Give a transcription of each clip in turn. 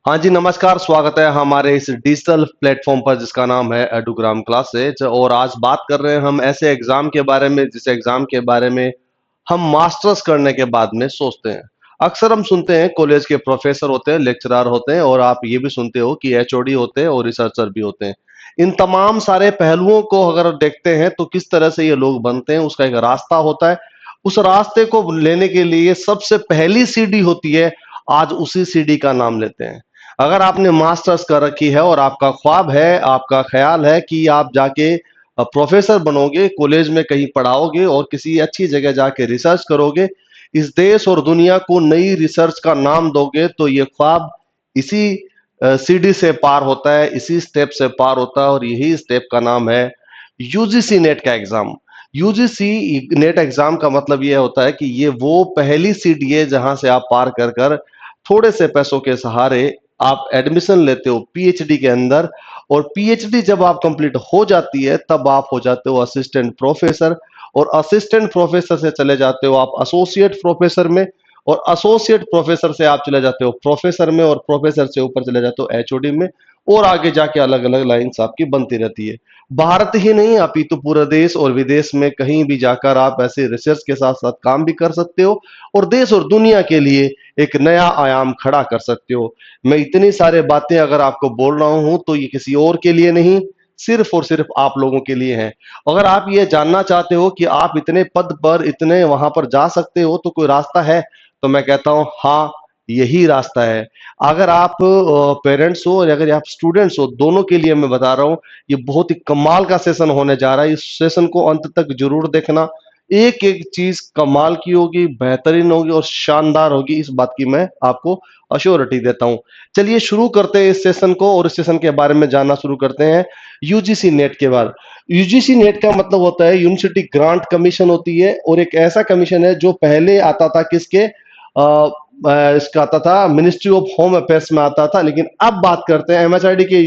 हाँ जी, नमस्कार, स्वागत है हमारे इस डिजिटल प्लेटफ़ॉर्म पर जिसका नाम है एडुग्राम क्लासेज और आज बात कर रहे हैं हम ऐसे एग्ज़ाम के बारे में जिस एग्ज़ाम के बारे में हम मास्टर्स करने के बाद में सोचते हैं। अक्सर हम सुनते हैं कॉलेज के प्रोफ़ेसर होते हैं, लेक्चरर होते हैं और आप ये भी सुनते हो कि एचओडी होते हैं और रिसर्चर भी होते हैं। इन तमाम सारे पहलुओं को अगर देखते हैं तो किस तरह से ये लोग बनते हैं, उसका एक रास्ता होता है। उस रास्ते को लेने के लिए सबसे पहली सीढ़ी होती है, आज उसी सीढ़ी का नाम लेते हैं। अगर आपने मास्टर्स कर रखी है और आपका ख्वाब है, आपका ख्याल है कि आप जाके प्रोफेसर बनोगे, कॉलेज में कहीं पढ़ाओगे और किसी अच्छी जगह जाके रिसर्च करोगे, इस देश और दुनिया को नई रिसर्च का नाम दोगे, तो ये ख्वाब इसी सीढ़ी से पार होता है, इसी स्टेप से पार होता है और यही स्टेप का नाम है यूजीसी नेट का एग्जाम। यूजीसी नेट एग्जाम का मतलब ये होता है कि ये वो पहली सीढ़ी है जहां से आप पार कर कर थोड़े से पैसों के सहारे आप एडमिशन लेते हो पीएचडी के अंदर और पीएचडी जब आप कंप्लीट हो जाती है तब आप हो जाते हो असिस्टेंट प्रोफेसर और असिस्टेंट प्रोफेसर से चले जाते हो आप एसोसिएट प्रोफेसर में और एसोसिएट प्रोफेसर से आप चले जाते हो प्रोफेसर में और प्रोफेसर से ऊपर चले जाते हो एचओडी में और आगे जाके अलग अलग लाइंस आपकी बनती रहती है। भारत ही नहीं अपितु पूरा देश और विदेश में कहीं भी जाकर आप ऐसे रिसर्च के साथ साथ काम भी कर सकते हो और देश और दुनिया के लिए एक नया आयाम खड़ा कर सकते हो। मैं इतनी सारे बातें अगर आपको बोल रहा हूं तो ये किसी और के लिए नहीं, सिर्फ और सिर्फ आप लोगों के लिए है। अगर आप ये जानना चाहते हो कि आप इतने पद पर इतने वहां पर जा सकते हो तो कोई रास्ता है, तो मैं कहता हूं हाँ, यही रास्ता है। अगर आप पेरेंट्स हो और अगर आप स्टूडेंट्स हो, दोनों के लिए मैं बता रहा हूं, ये बहुत ही कमाल का सेशन होने जा रहा है। इस सेशन को अंत तक जरूर देखना। एक एक चीज कमाल की होगी, बेहतरीन होगी और शानदार होगी, इस बात की मैं आपको अश्योरिटी देता हूं। चलिए शुरू करते हैं इस सेशन को और इस सेशन के बारे में जानना शुरू करते हैं। यूजीसी नेट के बाद, यूजीसी नेट का मतलब होता है यूनिवर्सिटी ग्रांट कमीशन होती है और एक ऐसा कमीशन है जो पहले आता था किसके इसका आता था मिनिस्ट्री ऑफ होम अफेयर्स में आता था, लेकिन अब बात करते हैं एमएचआरडी के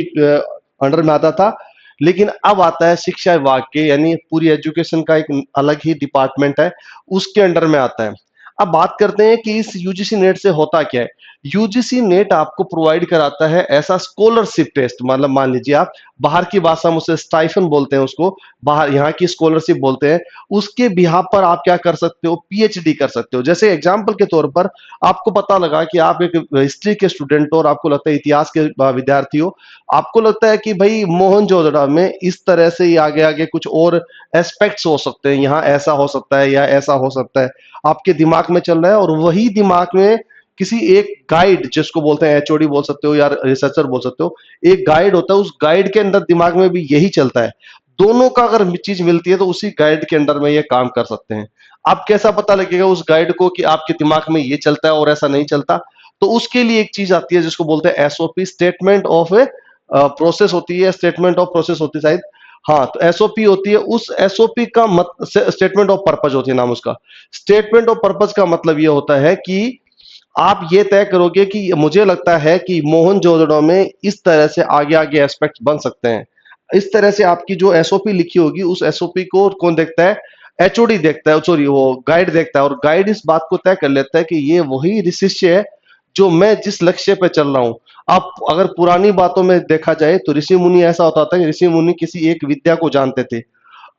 अंडर में आता था, लेकिन अब आता है शिक्षा विभाग के, यानी पूरी एजुकेशन का एक अलग ही डिपार्टमेंट है, उसके अंडर में आता है। अब बात करते हैं कि इस यूजीसी नेट से होता क्या है। यूजीसी नेट आपको प्रोवाइड कराता है ऐसा स्कॉलरशिप टेस्ट, मतलब मान लीजिए आप बाहर की भाषा में उसे स्टाइफन बोलते हैं, उसको बाहर यहाँ की स्कॉलरशिप बोलते हैं। उसके बिहाफ पर आप क्या कर सकते हो, पीएचडी कर सकते हो। जैसे एग्जाम्पल के तौर पर आपको पता लगा कि आप एक हिस्ट्री के स्टूडेंट हो और आपको लगता है इतिहास के विद्यार्थी हो, आपको लगता है कि भाई मोहनजोदड़ो में इस तरह से ही आगे आगे कुछ और एस्पेक्ट्स हो सकते हैं, यहाँ ऐसा हो सकता है या ऐसा हो सकता है, आपके दिमाग में चल रहा है और वही दिमाग में किसी एक गाइड, जिसको बोलते हैं एचओडी बोल सकते हो या रिसर्चर बोल सकते हो, एक गाइड होता है, उस गाइड के अंदर दिमाग में भी यही चलता है। दोनों का अगर चीज मिलती है तो उसी गाइड के अंडर में ये काम कर सकते हैं। अब कैसा पता लगेगा उस गाइड को कि आपके दिमाग में ये चलता है और ऐसा नहीं चलता, तो उसके लिए एक चीज आती है जिसको बोलते हैं SOP, statement of a process होती है, स्टेटमेंट ऑफ प्रोसेस होती है शायद। हाँ, तो एसओपी होती है, उस एसओपी का स्टेटमेंट ऑफ पर्पज होती है नाम उसका। स्टेटमेंट ऑफ पर्पज का मतलब ये होता है कि आप ये तय करोगे कि मुझे लगता है कि मोहनजोदड़ो में इस तरह से आगे आगे एस्पेक्ट बन सकते हैं। इस तरह से आपकी जो एसओपी लिखी होगी उस एसओपी को कौन देखता है, एचओडी देखता है, सॉरी वो गाइड देखता है और गाइड इस बात को तय कर लेता है कि ये वही शिष्य है जो मैं जिस लक्ष्य पे चल रहा हूं। आप अगर पुरानी बातों में देखा जाए तो ऋषि मुनि ऐसा होता था कि ऋषि मुनि किसी एक विद्या को जानते थे।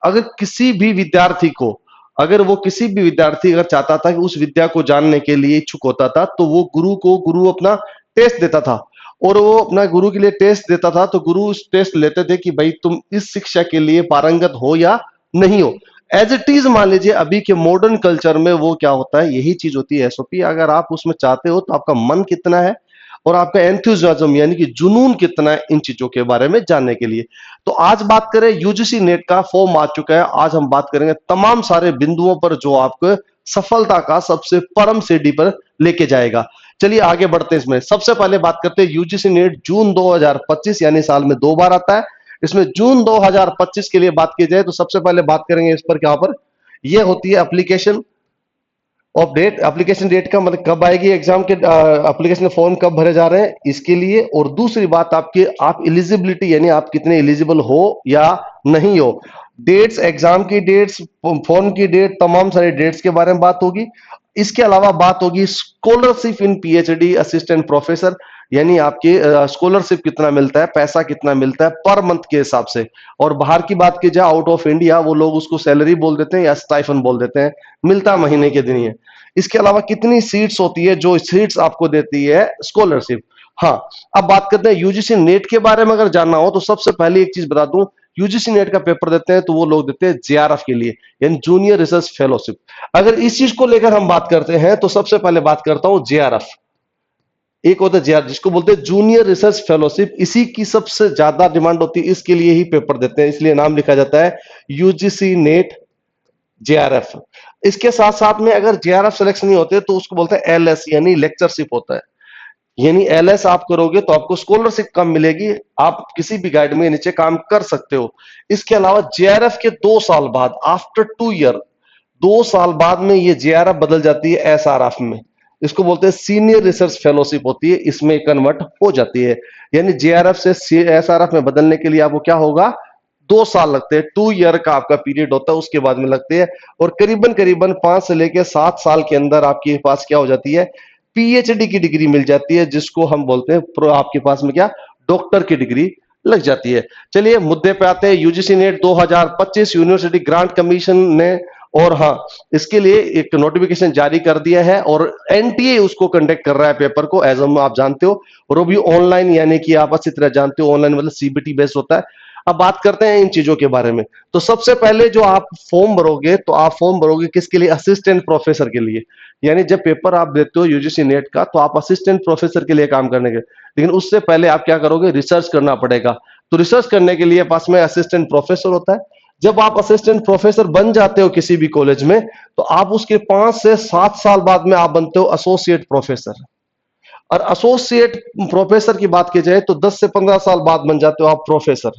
अगर किसी भी विद्यार्थी को, अगर वो किसी भी विद्यार्थी अगर चाहता था कि उस विद्या को जानने के लिए इच्छुक होता था तो वो गुरु अपना टेस्ट देता था और वो अपना गुरु के लिए टेस्ट देता था, तो गुरु उस टेस्ट लेते थे कि भाई तुम इस शिक्षा के लिए पारंगत हो या नहीं हो। एज इट इज मान लीजिए अभी के मॉडर्न कल्चर में वो क्या होता है, यही चीज होती है एसओपी। अगर आप उसमें चाहते हो तो आपका मन कितना है और आपका एंथुजियाज्म यानी कि जुनून कितना है इन चीजों के बारे में जानने के लिए। तो आज बात करें, यूजीसी नेट का फॉर्म आ चुका है, आज हम बात करेंगे तमाम सारे बिंदुओं पर जो आपको सफलता का सबसे परम सीढ़ी पर लेके जाएगा। चलिए आगे बढ़ते हैं। इसमें सबसे पहले बात करते हैं यूजीसी नेट जून 2025 यानी साल में 2 बार आता है। इसमें जून 2025 के लिए बात की जाए तो सबसे पहले बात करेंगे इस पर, क्या पर यह होती है application of date. Application date का मतलब कब आएगी एग्जाम के, एप्लीकेशन फॉर्म कब भरे जा रहे हैं इसके लिए। और दूसरी बात आपकी, आप एलिजिबिलिटी यानी आप कितने एलिजिबल हो या नहीं हो। डेट्स, एग्जाम की डेट्स, फॉर्म की डेट, तमाम सारी डेट्स के बारे में बात होगी। इसके अलावा बात होगी scholarship in PhD assistant professor, यानी आपके स्कॉलरशिप कितना मिलता है, पैसा कितना मिलता है पर मंथ के हिसाब से। और बाहर की बात की जाए आउट ऑफ इंडिया, वो लोग उसको सैलरी बोल देते हैं या स्टाइफन बोल देते हैं, मिलता महीने के दिन ही है। इसके अलावा कितनी सीट्स होती है, जो सीट्स आपको देती है स्कॉलरशिप। हाँ, अब बात करते हैं यूजीसी नेट के बारे में। अगर जानना हो तो सबसे पहले एक चीज बता दूं, यूजीसी नेट का पेपर देते हैं तो वो लोग देते हैं जेआरएफ के लिए, यानी जूनियर रिसर्च फेलोशिप। अगर इस चीज को लेकर हम बात करते हैं तो सबसे पहले बात करता हूं जेआरएफ। एक होता है जेआर जिसको बोलते हैं जूनियर रिसर्च फेलोशिप, इसी की सबसे ज्यादा डिमांड होती है, इसके लिए ही पेपर देते हैं, इसलिए नाम लिखा जाता है यूजीसी नेट जेआरएफ। इसके साथ साथ में अगर जेआरएफ सिलेक्शन नहीं होते तो उसको बोलते हैं एलएस, यानी लेक्चरशिप होता है। यानी एलएस आप करोगे तो आपको स्कॉलरशिप कम मिलेगी, आप किसी भी गाइड में नीचे काम कर सकते हो। इसके अलावा जेआरएफ के 2 साल बाद, आफ्टर 2 ईयर, 2 साल बाद में ये जेआरएफ बदल जाती है एसआरएफ में। इसको बोलते हैं सीनियर रिसर्च फेलोशिप होती है, इसमें कन्वर्ट हो जाती है। यानी जेआरएफ से एसआरएफ में बदलने के लिए आपको क्या होगा, 2 साल लगते हैं, 2 ईयर का आपका पीरियड होता है, उसके बाद में लगते हैं। और करीबन करीबन 5 से लेकर 7 साल के अंदर आपके पास क्या हो जाती है, पीएचडी की डिग्री मिल जाती है, जिसको हम बोलते हैं आपके पास में क्या, डॉक्टर की डिग्री लग जाती है। चलिए मुद्दे पे आते हैं। UGC net 2025 university grant commission ने, और हाँ, इसके लिए एक नोटिफिकेशन जारी कर दिया है और एनटीए उसको कंडक्ट कर रहा है पेपर को, एज आप जानते हो, और वो भी ऑनलाइन, यानी कि आप अच्छी तरह जानते हो ऑनलाइन मतलब सीबीटी बेस्ड होता है। अब बात करते हैं इन चीजों के बारे में। तो सबसे पहले जो आप फॉर्म भरोगे, तो आप फॉर्म भरोगे किसके लिए, असिस्टेंट प्रोफेसर के लिए। यानी जब पेपर आप देते हो यूजीसी नेट का तो आप असिस्टेंट प्रोफेसर के लिए काम करने के, लेकिन उससे पहले आप क्या करोगे, रिसर्च करना पड़ेगा। तो रिसर्च करने के लिए पास में असिस्टेंट प्रोफेसर होता है। जब आप असिस्टेंट प्रोफेसर बन जाते हो किसी भी कॉलेज में, तो आप उसके 5 से 7 साल बाद में आप बनते हो एसोसिएट प्रोफेसर। और एसोसिएट प्रोफेसर की बात की जाए तो 10 से 15 साल बाद बन जाते हो आप प्रोफेसर।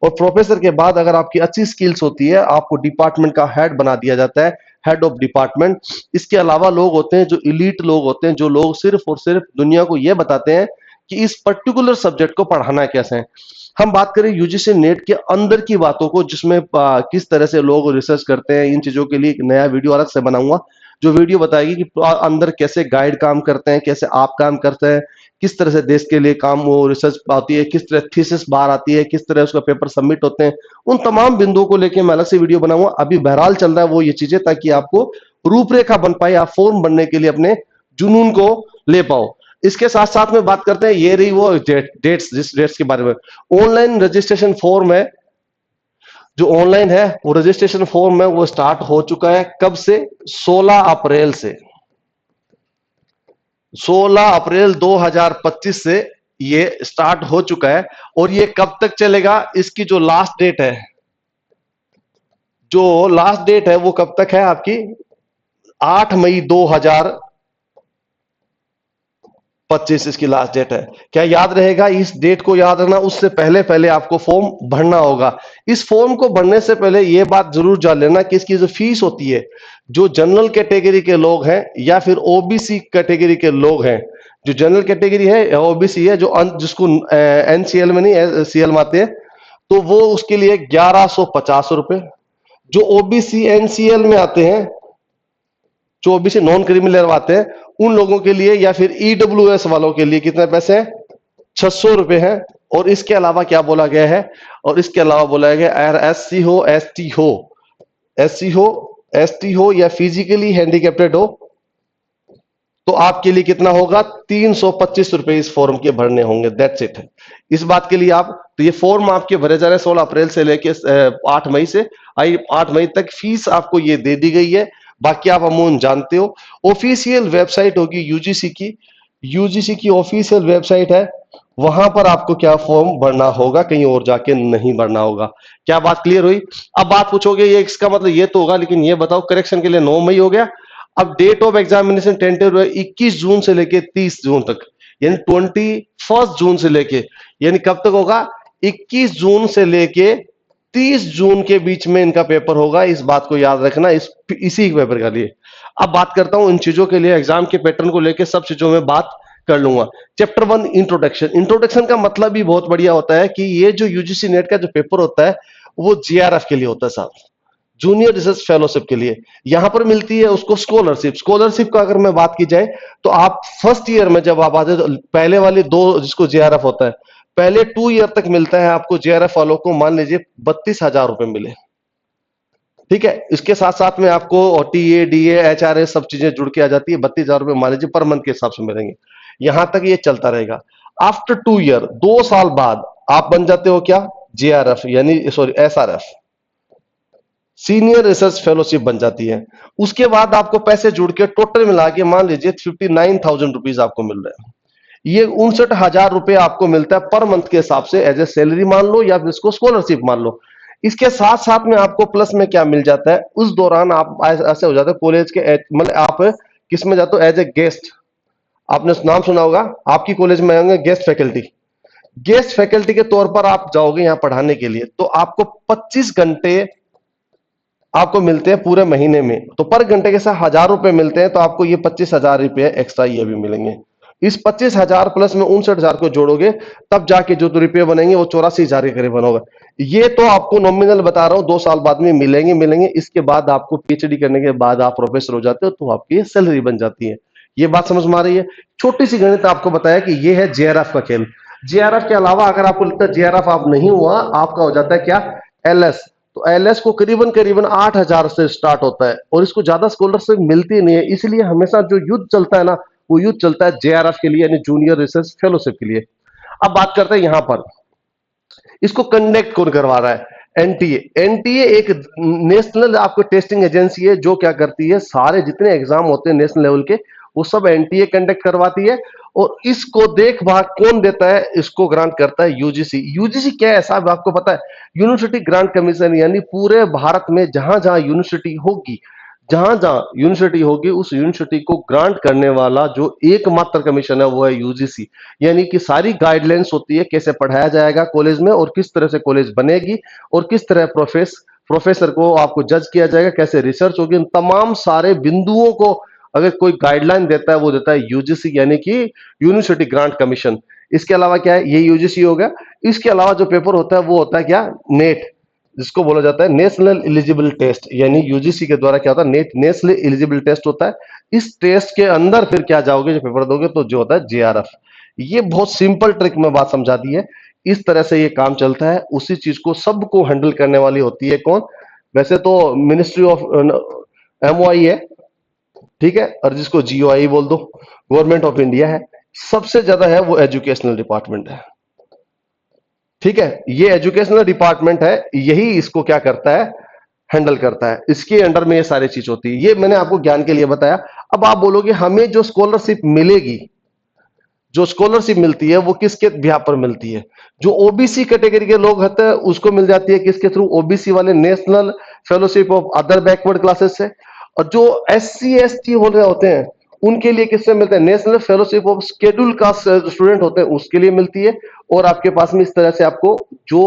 और प्रोफेसर के बाद अगर आपकी अच्छी स्किल्स होती है, आपको डिपार्टमेंट का हेड बना दिया जाता है, हेड ऑफ डिपार्टमेंट। इसके अलावा लोग होते हैं जो इलीट लोग होते हैं, जो लोग सिर्फ और सिर्फ दुनिया को यह बताते हैं कि इस पर्टिकुलर सब्जेक्ट को पढ़ाना कैसे है। हम बात करें यूजीसी नेट के अंदर की बातों को, जिसमें किस तरह से लोग रिसर्च करते हैं, इन चीजों के लिए एक नया वीडियो अलग से बनाऊंगा, जो वीडियो बताएगी कि अंदर कैसे गाइड काम करते हैं, कैसे आप काम करते हैं, किस तरह से देश के लिए काम वो रिसर्च आती है, किस तरह थीसिस बाहर आती है, किस तरह उसका पेपर सबमिट होते हैं। उन तमाम बिंदुओं को लेकर मैं अलग से वीडियो बनाऊंगा। अभी बहरहाल चल रहा है वो ये चीजें, ताकि आपको रूपरेखा बन पाए, आप फॉर्म बनने के लिए अपने जुनून को ले पाओ। इसके साथ साथ में बात करते हैं, ये रही वो डेट्स, जिस डेट्स के बारे में। ऑनलाइन रजिस्ट्रेशन फॉर्म है, जो ऑनलाइन है वो रजिस्ट्रेशन फॉर्म है, वो स्टार्ट हो चुका है। कब से, 16 अप्रैल से। 16 अप्रैल 2025 से ये स्टार्ट हो चुका है। और ये कब तक चलेगा, इसकी जो लास्ट डेट है, जो लास्ट डेट है वो कब तक है आपकी, 8 मई 2025 इसकी लास्ट डेट है। क्या याद रहेगा, इस डेट को याद रखना, उससे पहले पहले आपको फॉर्म भरना होगा। इस फॉर्म को भरने से पहले यह बात जरूर जान लेना कि इसकी जो फीस होती है, जो जनरल कैटेगरी के लोग हैं या फिर ओबीसी कैटेगरी के लोग हैं, जो जनरल कैटेगरी है, ओबीसी है, जो जिसको एनसीएल में नहीं सीएल में आते हैं, तो वो उसके लिए 1150 रुपए। जो ओबीसी एनसीएल में आते हैं, जो ओबीसी नॉन क्रिमिनल आते हैं, उन लोगों के लिए या फिर ईडब्ल्यूएस वालों के लिए कितने पैसे हैं, 600 रुपए हैं। और इसके अलावा क्या बोला गया है, और इसके अलावा बोला गया अगर एससी हो, एसटी हो, एससी हो, एसटी हो या फिजिकली हैंडीकैप्टेड हो, तो आपके लिए कितना होगा, 325 रुपए इस फॉर्म के भरने होंगे। That's it. इस बात के लिए आप, तो ये फॉर्म आपके भरे जा रहे हैं 16 अप्रैल से लेके 8 मई से। 8 मई तक फीस आपको ये दे दी गई है, बाकी आप अमून जानते हो। ऑफिशियल वेबसाइट होगी यूजीसी की, यूजीसी की ऑफिशियल वेबसाइट है, वहां पर आपको क्या फॉर्म भरना होगा, कहीं और जाके नहीं भरना होगा। क्या बात क्लियर हुई। अब बात पूछोगे ये इसका मतलब ये तो होगा, लेकिन ये बताओ करेक्शन के लिए 9 मई हो गया। अब डेट ऑफ एग्जामिनेशन टेंटेटिव 21 जून से लेके 30 जून तक, यानी 21 जून से लेके, यानी कब तक होगा, 21 जून से लेके 30 जून के बीच में इनका पेपर होगा। इस बात को याद रखना, इसी पेपर के लिए। अब बात करता हूं इन चीजों के लिए, एग्जाम के पैटर्न को लेकर सब चीजों में बात कर लूंगा। Chapter 1 introduction. इंट्रोडक्शन का मतलब भी बहुत बढ़िया होता है कि ये जो यूजीसी नेट का जो पेपर होता है वो जीआरएफ के लिए होता है साहब। जूनियर रिसर्च फेलोशिप के लिए। यहां पर मिलती है उसको स्कॉलरशिप। स्कॉलरशिप का अगर मैं बात की जाए तो आप फर्स्ट ईयर में जब आप आते, तो पहले वाले दो, जिसको जेआरएफ होता है, पहले 2 ईयर तक मिलता है आपको जेआरएफ वालों को, मान लीजिए 32,000 रुपए मिले, ठीक है। इसके साथ साथ में आपको टीए डीए एचआरए सब चीजें जुड़ के आ जाती है, 32,000 रुपए मान लीजिए पर मंथ के हिसाब से मिलेंगे। यहां तक ये चलता रहेगा। आफ्टर 2 ईयर, 2 साल बाद आप बन जाते हो क्या, जेआरएफ, यानी sorry SRF, senior research fellowship बन जाती है। उसके बाद आपको पैसे जुड़ के टोटल मिला के मान लीजिए 59,000 रुपीज आपको मिल रहे हैं। ये 59,000 रुपए आपको मिलता है पर मंथ के हिसाब से, एज ए सैलरी मान लो या फिर इसको स्कॉलरशिप मान लो। इसके साथ साथ में आपको प्लस में क्या मिल जाता है, उस दौरान आप ऐसे हो जाता है कॉलेज के मतलब आप किस में जाते हो, एज ए गेस्ट। आपने नाम सुना होगा, आपकी कॉलेज में आएंगे गेस्ट फैकल्टी। गेस्ट फैकल्टी के तौर पर आप जाओगे यहाँ पढ़ाने के लिए, तो आपको 25 घंटे आपको मिलते हैं पूरे महीने में। तो पर घंटे के साथ 1,000 रुपए मिलते हैं, तो आपको ये 25,000 रुपए एक्स्ट्रा ये भी मिलेंगे। इस 25,000 प्लस में 59,000 को जोड़ोगे, तब जाके जो रुपये बनेंगे वो 84,000 के करीब होगा। ये तो आपको नॉमिनल बता रहा हूं, 2 साल बाद में मिलेंगे। इसके बाद आपको पीएचडी करने के बाद आप प्रोफेसर हो जाते हो, तो आपकी सैलरी बन जाती है। ये बात समझ में आ रही है। छोटी सी गणित आपको बताया कि ये है जेआरएफ का खेल। जेआरएफ के अलावा अगर आपको लगता है जेआरएफ आप नहीं हुआ, आपका हो जाता है क्या, एलएस। तो एलएस को करीबन करीबन 8,000 से स्टार्ट होता है, और इसको ज्यादा स्कॉलरशिप मिलती नहीं है। इसलिए हमेशा जो युद्ध चलता है ना, वो युद्ध चलता है जेआरएफ के लिए, यानी जूनियर रिसर्च फेलोशिप के लिए। अब बात करते हैं यहां पर, इसको कंडक्ट कौन करवा रहा है, एनटीए। एनटीए एक नेशनल आपको टेस्टिंग एजेंसी है, जो क्या करती है, सारे जितने एग्जाम होते हैं नेशनल लेवल के, वो सब एनटीए कंडक्ट करवाती है। और इसको देखभाल कौन देता है, इसको ग्रांट करता है यूजीसी। यूजीसी क्या है साहब, आपको पता है, यूनिवर्सिटी ग्रांट कमीशन, यानी पूरे भारत में जहां जहां यूनिवर्सिटी होगी, जहां जहां यूनिवर्सिटी होगी, उस यूनिवर्सिटी को ग्रांट करने वाला जो एकमात्र कमीशन है, वो है यूजीसी। यानी कि सारी गाइडलाइंस होती है, कैसे पढ़ाया जाएगा कॉलेज में, और किस तरह से कॉलेज बनेगी, और किस तरह प्रोफेसर को आपको जज किया जाएगा, कैसे रिसर्च होगी, इन तमाम सारे बिंदुओं को अगर कोई गाइडलाइन देता है, वो देता है यूजीसी, यानी कि यूनिवर्सिटी ग्रांट कमीशन। इसके अलावा क्या है, ये यूजीसी हो गया। इसके अलावा जो पेपर होता है वो होता है क्या, नेट, जिसको बोला जाता है नेशनल एलिजिबल टेस्ट, यानी यूजीसी के द्वारा क्या होता है, नेशनल एलिजिबल टेस्ट होता है। इस टेस्ट के अंदर फिर क्या जाओगे, जो पेपर दोगे, तो जो होता है जेआरएफ। ये बहुत सिंपल ट्रिक में बात समझा दी है। इस तरह से ये काम चलता है। उसी चीज को सबको हैंडल करने वाली होती है कौन, वैसे तो मिनिस्ट्री ऑफ एमओआई है, ठीक है, और जिसको जीओआई बोल दो, गवर्नमेंट ऑफ इंडिया है। सबसे ज्यादा है वो एजुकेशनल डिपार्टमेंट है, ठीक है। ये एजुकेशनल डिपार्टमेंट है, यही इसको क्या करता है, हैंडल करता है। इसके अंडर में ये सारी चीज होती है। ये मैंने आपको ज्ञान के लिए बताया। अब आप बोलोगे हमें जो स्कॉलरशिप मिलेगी, जो स्कॉलरशिप मिलती है वो किसके बिहाफ पर मिलती है, जो ओबीसी कैटेगरी के लोग होते हैं उसको मिल जाती है किसके थ्रू, ओबीसी वाले national fellowship of other backward classes से। और जो एससी एसटी होते हैं उनके लिए किससे मिलते हैं, national fellowship of schedule caste student होते हैं उसके लिए मिलती है। और आपके पास में इस तरह से आपको जो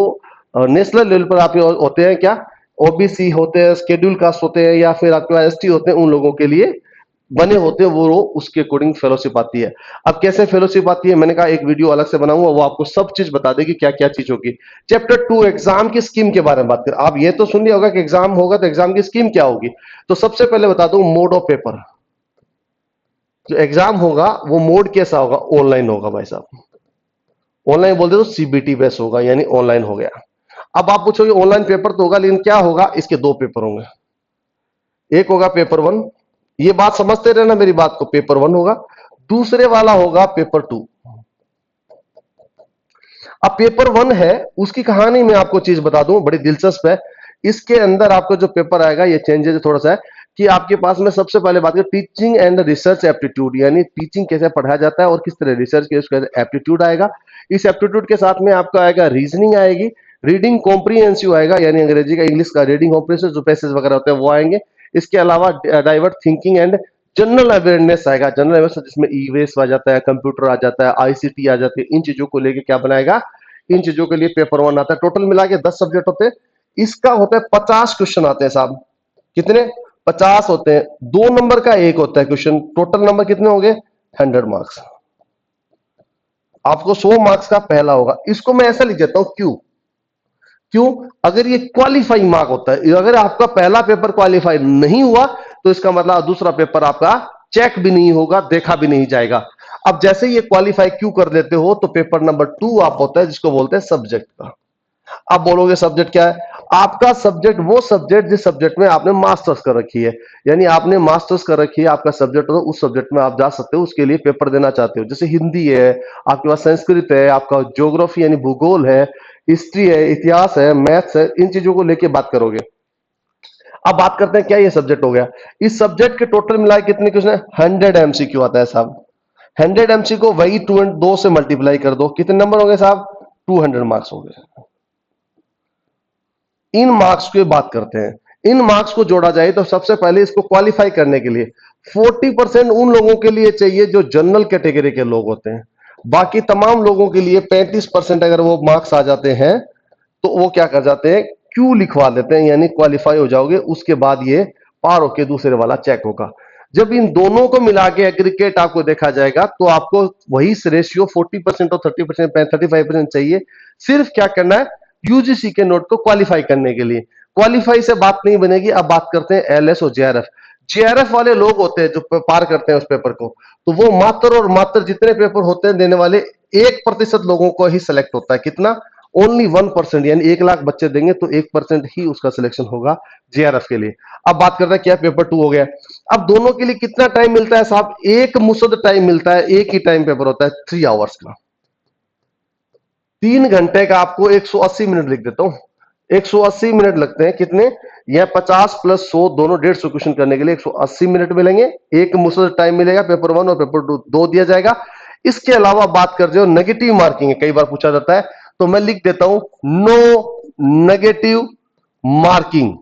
नेशनल लेवल पर आप होते हैं क्या, ओबीसी होते हैं, शेड्यूल कास्ट होते हैं, या फिर आपके पास एसटी होते हैं, उन लोगों के लिए बने होते हैं वो उसके अकॉर्डिंग फेलोशिप आती है। अब कैसे फेलोशिप आती है, मैंने कहा एक वीडियो अलग से बनाऊंगा, वो आपको सब चीज बता देगी क्या क्या चीज होगी। चैप्टर 2 एग्जाम की स्कीम के बारे में बात करें। आप ये तो सुन लिया होगा कि एग्जाम होगा, तो एग्जाम की स्कीम क्या होगी। तो सबसे पहले बता दूं मोड ऑफ पेपर। जो एग्जाम होगा वो मोड कैसा होगा, ऑनलाइन होगा भाई साहब। ऑनलाइन बोलते तो सीबीटी बेस होगा, यानी ऑनलाइन हो गया। अब आप पूछोगे ऑनलाइन पेपर तो होगा, लेकिन क्या होगा, इसके दो पेपर होंगे। एक होगा पेपर 1, ये बात समझते रहना मेरी बात को, पेपर 1 होगा। दूसरे वाला होगा पेपर 2। अब पेपर 1 है, उसकी कहानी मैं आपको चीज बता दूं, बड़ी दिलचस्प है। इसके अंदर आपको जो पेपर आएगा, ये चेंजेस थोड़ा सा है कि आपके पास में सबसे पहले बात करें टीचिंग एंड रिसर्च एप्टीट्यूड, यानी टीचिंग कैसे पढ़ाया जाता है और किस तरह रिसर्च के उसका एप्टीट्यूड आएगा। इस एप्टीट्यूड के साथ में आपका आएगा रीजनिंग आएगी, रीडिंग कॉम्प्रीहेंसिव आएगा, यानी अंग्रेजी का इंग्लिश का रीडिंग कॉम्प्रीहेंसिव, जो पैसेज वगैरह होते हैं वो आएंगे। इसके अलावा divert thinking and general awareness आएगा। जनरल अवेयरनेस जिसमें ई वेस्ट आ जाता है, कंप्यूटर आ जाता है, आईसीटी आ जाती है। इन चीजों को लेके क्या बनाएगा, इन चीजों के लिए पेपर 1 आता है। टोटल मिला के 10 सब्जेक्ट होते हैं। इसका होता है 50 क्वेश्चन आते हैं साहब। कितने, 50 होते हैं। 2 नंबर का एक होता है क्वेश्चन। टोटल नंबर कितने होंगे, 100 मार्क्स। आपको 100 मार्क्स का पहला होगा। इसको मैं ऐसा लिख देता हूं क्यू, क्यों? अगर ये क्वालिफाइंग मार्क होता है, अगर आपका पहला पेपर क्वालिफाई नहीं हुआ तो इसका मतलब दूसरा पेपर आपका चेक भी नहीं होगा, देखा भी नहीं जाएगा। अब जैसे ये क्वालिफाई क्यों कर लेते हो, तो पेपर नंबर 2 आप होता है जिसको बोलते हैं सब्जेक्ट का। अब बोलोगे सब्जेक्ट क्या है? आपका सब्जेक्ट वो सब्जेक्ट जिस सब्जेक्ट में आपने मास्टर्स कर रखी है, यानी आपने मास्टर्स कर रखी है, आपका सब्जेक्ट हो, उस सब्जेक्ट में आप जा सकते हो, उसके लिए पेपर देना चाहते हो। जैसे हिंदी है, आपके पास संस्कृत है, आपका ज्योग्राफी यानी भूगोल है, हिस्ट्री है, इतिहास है, मैथ्स है, इन चीजों को लेके बात करोगे। अब बात करते हैं क्या ये सब्जेक्ट हो गया। इस सब्जेक्ट के टोटल मिलाए कितने क्वेश्चन है? 100 MCQ आता है साहब। 100 MCQ को वही 2 से मल्टीप्लाई कर दो, कितने नंबर हो गए साहब? 200 मार्क्स हो गए। इन मार्क्स की बात करते हैं। इन मार्क्स को जोड़ा जाए तो सबसे पहले इसको क्वालिफाई करने के लिए 40% उन लोगों के लिए चाहिए जो जनरल कैटेगरी के लोग होते हैं। बाकी तमाम लोगों के लिए 35% अगर वो मार्क्स आ जाते हैं तो वो क्या कर जाते हैं, क्यू लिखवा देते हैं, यानी क्वालिफाई हो जाओगे, उसके बाद ये पार होके दूसरे वाला चेक होगा। जब इन दोनों को मिला के एग्रीगेट आपको देखा जाएगा तो आपको वही रेशियो 40% और 30%, 35% चाहिए। सिर्फ क्या करना है, यूजीसी के नोट को क्वालिफाई करने के लिए। क्वालिफाई से बात नहीं बनेगी। अब बात करते हैं एलएस और जेआरएफ। जेआरएफ वाले लोग होते हैं जो पार करते हैं उस पेपर को, तो वो मात्र और मात्र जितने पेपर होते हैं देने वाले 1% लोगों को ही सिलेक्ट होता है। कितना? ओनली 1%, यानी 1 लाख बच्चे देंगे तो 1% ही उसका सिलेक्शन होगा जेआरएफ के लिए। अब बात करते हैं क्या पेपर 2 हो गया। अब दोनों के लिए कितना टाइम मिलता है साहब? एक मुसद टाइम मिलता है, एक ही टाइम पेपर होता है 3 आवर्स का। 3 घंटे का आपको 180 मिनट लिख देता हूं। 180 मिनट लगते हैं कितने? यह 50 + 100 दोनों 150 क्वेश्चन करने के लिए 180 मिनट मिलेंगे। एक मुसद टाइम मिलेगा पेपर 1 और पेपर 2 दो दिया जाएगा। इसके अलावा बात कर जो नेगेटिव मार्किंग है, कई बार पूछा जाता है, तो मैं लिख देता हूं नो नेगेटिव मार्किंग।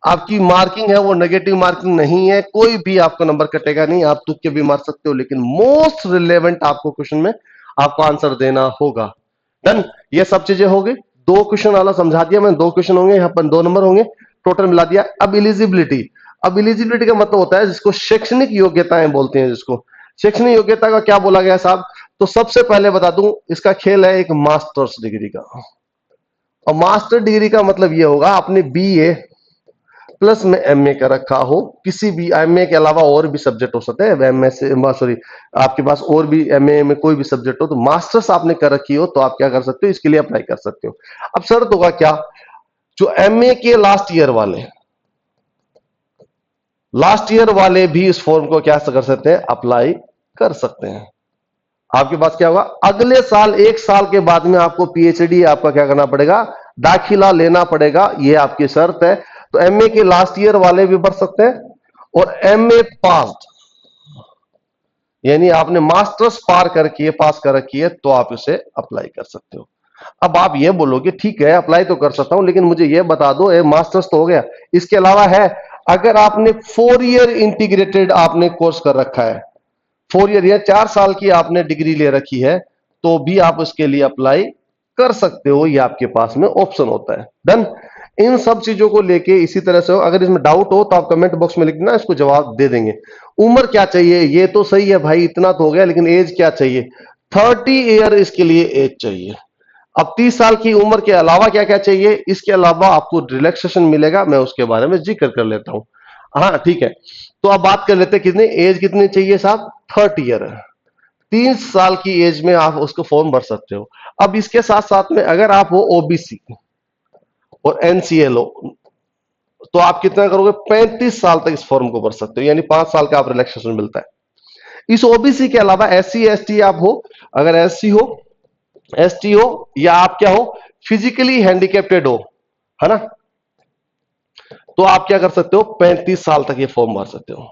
आपकी मार्किंग है वो नेगेटिव मार्किंग नहीं है, कोई भी आपका नंबर कटेगा नहीं, आप तुक्के भी मार सकते हो, लेकिन मोस्ट रिलेवेंट आपको क्वेश्चन में आपको आंसर देना होगा। डन। ये सब चीजें हो गई। 2 क्वेश्चन वाला समझा दिया मैंने, 2 क्वेश्चन होंगे, यहाँ पर 2 नंबर होंगे, टोटल मिला दिया। अब इलिजिबिलिटी। अब इलिजिबिलिटी का मतलब होता है जिसको शैक्षणिक योग्यताएं बोलते हैं, जिसको शैक्षणिक योग्यता का क्या बोला गया साहब? तो सबसे पहले बता दूं, इसका खेल है एक मास्टर्स डिग्री का। और मास्टर डिग्री का मतलब यह होगा आपने बीए प्लस में एमए का रखा हो, किसी भी एमए के अलावा और भी सब्जेक्ट हो सकते हैं, एमए से सॉरी आपके पास और भी एमए में कोई भी सब्जेक्ट हो, तो मास्टर्स आपने कर रखी हो तो आप क्या कर सकते हो, इसके लिए अप्लाई कर सकते हो। अब शर्त होगा क्या? जो एमए के लास्ट ईयर वाले भी इस फॉर्म को क्या कर सकते हैं, अप्लाई कर सकते हैं। आपके पास क्या होगा, अगले साल 1 साल के बाद में आपको पीएचडी आपका क्या करना पड़ेगा, दाखिला लेना पड़ेगा, ये आपकी शर्त है। तो एमए के लास्ट ईयर वाले भी भर सकते हैं, और एमए पास यानी आपने मास्टर्स पास कर रखी है तो आप इसे अप्लाई कर सकते हो। अब आप ये बोलोगे ठीक है अप्लाई तो कर सकता हूं, लेकिन मुझे ये बता दो, मास्टर्स तो हो गया, इसके अलावा है, अगर आपने 4 ईयर इंटीग्रेटेड आपने कोर्स कर रखा है, 4 ईयर या 4 साल की आपने डिग्री ले रखी है, तो भी आप उसके लिए अप्लाई कर सकते हो, ये आपके पास में ऑप्शन होता है। डन। इन सब चीजों को लेके इसी तरह से हो, अगर इसमें डाउट हो तो आप कमेंट बॉक्स में लिख देना, इसको जवाब दे देंगे। उम्र क्या चाहिए, ये तो सही है भाई, इतना तो हो गया, लेकिन एज क्या चाहिए? 30 ईयर इसके लिए एज चाहिए। अब 30 साल की उम्र के अलावा क्या क्या चाहिए, इसके अलावा आपको रिलैक्सेशन मिलेगा, मैं उसके बारे में जिक्र कर लेता हूं। हाँ ठीक है, तो अब बात कर लेते हैं कितने एज कितनी चाहिए साहब? 30 ईयर। 30 साल की एज में आप उसको फॉर्म भर सकते हो। अब इसके साथ साथ में अगर आप हो ओबीसी और एनसीएल हो, तो आप कितना करोगे? 35 साल तक इस फॉर्म को भर सकते हो, यानी 5 साल का आप रिलैक्सेशन मिलता है। इस ओबीसी के अलावा एससी एसटी आप हो, अगर एससी हो, एसटी हो, या आप क्या हो, फिजिकली हैंडीकेप्टेड हो, है ना, तो आप क्या कर सकते हो, 35 साल तक ये फॉर्म भर सकते हो।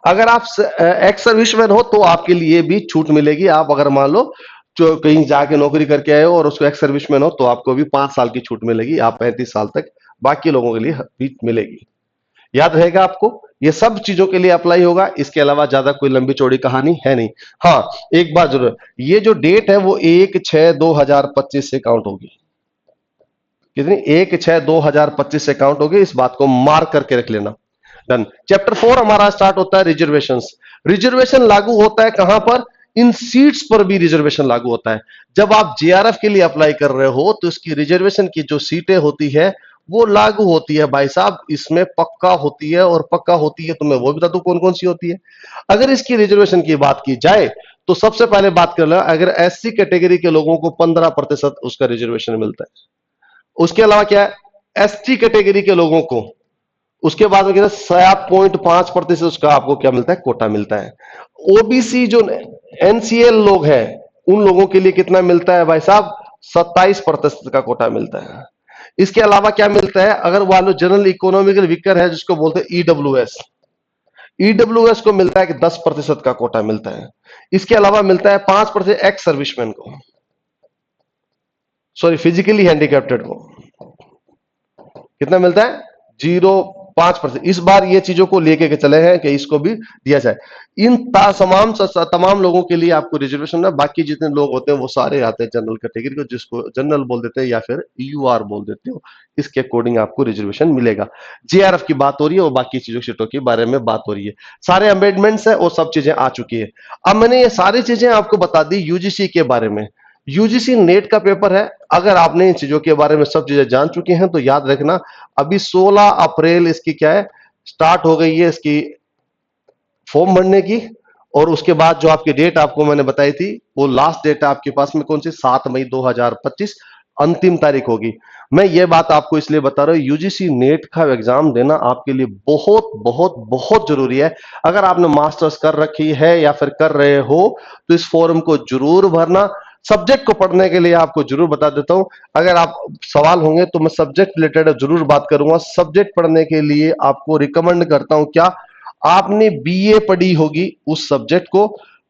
अगर आप एक्स सर्विसमैन हो तो आपके लिए भी छूट मिलेगी। आप अगर मान लो जो कहीं जाके नौकरी करके आए हो और उसको एक्स सर्विसमैन हो तो आपको भी 5 साल की छूट मिलेगी, आप 35 साल तक बाकी लोगों के लिए भी मिलेगी। याद रहेगा आपको, ये सब चीजों के लिए अप्लाई होगा, इसके अलावा ज्यादा कोई लंबी चौड़ी कहानी है नहीं। हाँ एक बात जरूर, ये जो डेट है वो 1/6/2025 से काउंट होगी। कितनी? 1/6/2025 से काउंट होगी, इस बात को मार्क करके रख लेना। डन। चैप्टर 4 हमारा स्टार्ट होता है रिजर्वेशंस। रिजर्वेशन लागू होता है कहां पर? इन सीट्स पर भी रिजर्वेशन लागू होता है। जब आप जेआरएफ के लिए अप्लाई कर रहे हो तो इसकी रिजर्वेशन की जो सीटें होती है वो लागू होती है भाई साहब, इसमें पक्का होती है, और पक्का होती है तो मैं वो बता दूं कौन कौन सी होती है। अगर इसकी रिजर्वेशन की बात की जाए तो सबसे पहले बात कर लो, अगर एससी कैटेगरी के लोगों को 15% उसका रिजर्वेशन मिलता है। उसके अलावा क्या है, एसटी कैटेगरी के लोगों को उसके बाद में 7.5% उसका आपको क्या मिलता है, कोटा मिलता है। ओबीसी जो एनसीएल लोग हैं उन लोगों के लिए कितना मिलता है भाई साहब, 27% का कोटा मिलता है। इसके अलावा क्या मिलता है, अगर वालों जनरल इकोनॉमिकल वीकर है जिसको बोलते हैं ईडब्ल्यूएस, ईडब्ल्यूएस को मिलता है कि 10% का कोटा मिलता है। इसके अलावा मिलता है 5% एक्स सर्विसमैन को, सॉरी फिजिकली हैंडीकैप्टेड को कितना मिलता है, 0.5%। इस बार ये चीजों को लेके के चले हैं कि इसको भी दिया जाए। इन तमाम लोगों के लिए आपको रिजर्वेशन है। बाकी जितने लोग होते हैं वो सारे आते हैं जनरल कैटेगरी को, जिसको जनरल बोल देते हैं या फिर यूआर बोल देते हो। इसके अकॉर्डिंग आपको रिजर्वेशन मिलेगा। जेआरएफ की बात हो रही है और बाकी चीजों सीटों के बारे में बात हो रही है। सारे अमेंडमेंट्स है और सब चीजें आ चुकी है। अब मैंने ये सारी चीजें आपको बता दी यूजीसी के बारे में। यूजीसी नेट का पेपर है। अगर आपने इन चीजों के बारे में सब चीजें जान चुके हैं तो याद रखना, अभी 16 अप्रैल इसकी क्या है, स्टार्ट हो गई है इसकी फॉर्म भरने की। और उसके बाद जो आपकी डेट आपको मैंने बताई थी वो लास्ट डेट है आपके पास में कौन सी, 7 मई 2025 अंतिम तारीख होगी। मैं ये बात आपको इसलिए बता रहा हूं, यूजीसी नेट का एग्जाम देना आपके लिए बहुत बहुत बहुत जरूरी है। अगर आपने मास्टर्स कर रखी है या फिर कर रहे हो तो इस फॉर्म को जरूर भरना। सब्जेक्ट को पढ़ने के लिए आपको जरूर बता देता हूं, अगर आप सवाल होंगे तो मैं सब्जेक्ट रिलेटेड जरूर बात करूंगा। सब्जेक्ट पढ़ने के लिए आपको रिकमेंड करता हूं, क्या आपने बीए पढ़ी होगी उस सब्जेक्ट को,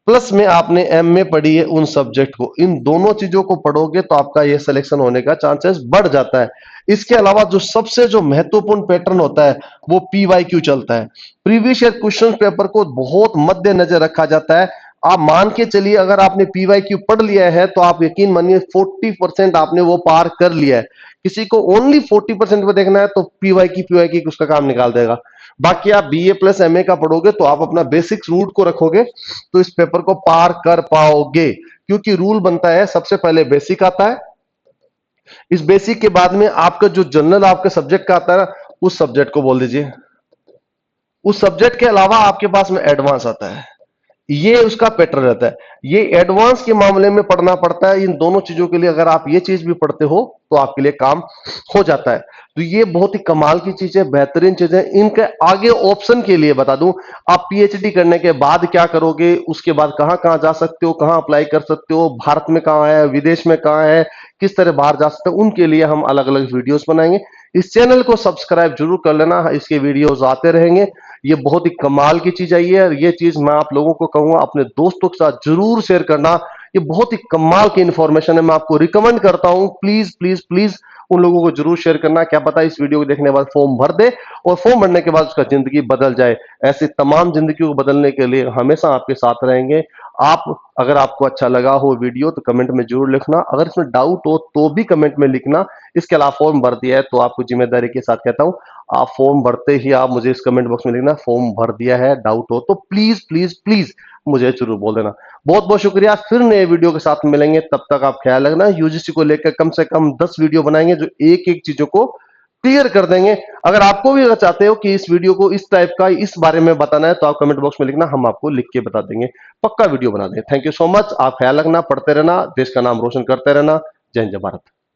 प्लस में आपने एमए पढ़ी है उन सब्जेक्ट को, इन दोनों चीजों को पढ़ोगे तो आपका ये सिलेक्शन होने का चांसेस बढ़ जाता है। इसके अलावा जो सबसे जो महत्वपूर्ण पैटर्न होता है वो पीवाईक्यू चलता है। प्रीवियस ईयर क्वेश्चन पेपर को बहुत मद्देनजर रखा जाता है। आप मान के चलिए अगर आपने पीवाईक्यू पढ़ लिया है तो आप यकीन मानिए 40% आपने वो पार कर लिया है। किसी को ओनली 40% पे देखना है तो पीवाईक्यू उसका काम निकाल देगा। बाकी आप बीए प्लस एमए का पढ़ोगे तो आप अपना बेसिक रूट को रखोगे तो इस पेपर को पार कर पाओगे। क्योंकि रूल बनता है सबसे पहले बेसिक आता है, इस बेसिक के बाद में आपका जो जनरल आपके सब्जेक्ट का आता है ना, उस सब्जेक्ट को बोल दीजिए। उस सब्जेक्ट के अलावा आपके पास में एडवांस आता है। ये उसका पैटर्न रहता है। ये एडवांस के मामले में पढ़ना पड़ता है। इन दोनों चीजों के लिए अगर आप ये चीज भी पढ़ते हो तो आपके लिए काम हो जाता है। तो ये बहुत ही कमाल की चीज है, बेहतरीन चीज है। इनके आगे ऑप्शन के लिए बता दूं, आप पीएचडी करने के बाद क्या करोगे, उसके बाद कहां कहां जा सकते हो, कहां अप्लाई कर सकते हो, भारत में कहां है, विदेश में कहां है, किस तरह बाहर जा सकते हो, उनके लिए हम अलग अलग वीडियोस बनाएंगे। इस चैनल को सब्सक्राइब जरूर कर लेना, इसके वीडियोस आते रहेंगे। ये बहुत ही कमाल की चीज आई है और ये चीज मैं आप लोगों को कहूंगा अपने दोस्तों के साथ जरूर शेयर करना। ये बहुत ही कमाल की इंफॉर्मेशन है, मैं आपको रिकमेंड करता हूं, प्लीज प्लीज प्लीज उन लोगों को जरूर शेयर करना। क्या पता इस वीडियो को देखने के बाद फॉर्म भर दे और फॉर्म भरने के बाद उसका जिंदगी बदल जाए। ऐसी तमाम जिंदगी को बदलने के लिए हमेशा आपके साथ रहेंगे। आप अगर आपको अच्छा लगा हो वीडियो तो कमेंट में जरूर लिखना, अगर इसमें डाउट हो तो भी कमेंट में लिखना। इसके अलावा फॉर्म भर दिया है तो आपको जिम्मेदारी के साथ कहता हूं, आप फॉर्म भरते ही आप मुझे इस कमेंट बॉक्स में लिखना फॉर्म भर दिया है, डाउट हो तो प्लीज प्लीज प्लीज मुझे जरूर बोल देना। बहुत बहुत शुक्रिया, फिर नए वीडियो के साथ मिलेंगे, तब तक आप ख्याल रखना। यूजीसी को लेकर कम से कम 10 वीडियो बनाएंगे जो एक एक चीजों को क्लियर कर देंगे। अगर आपको भी अगर चाहते हो कि इस वीडियो को इस टाइप का इस बारे में बताना है तो आप कमेंट बॉक्स में लिखना, हम आपको लिख के बता देंगे, पक्का वीडियो बना देंगे। थैंक यू सो मच, आप ख्याल रखना, पढ़ते रहना, देश का नाम रोशन करते रहना। जय हिंद, जय भारत।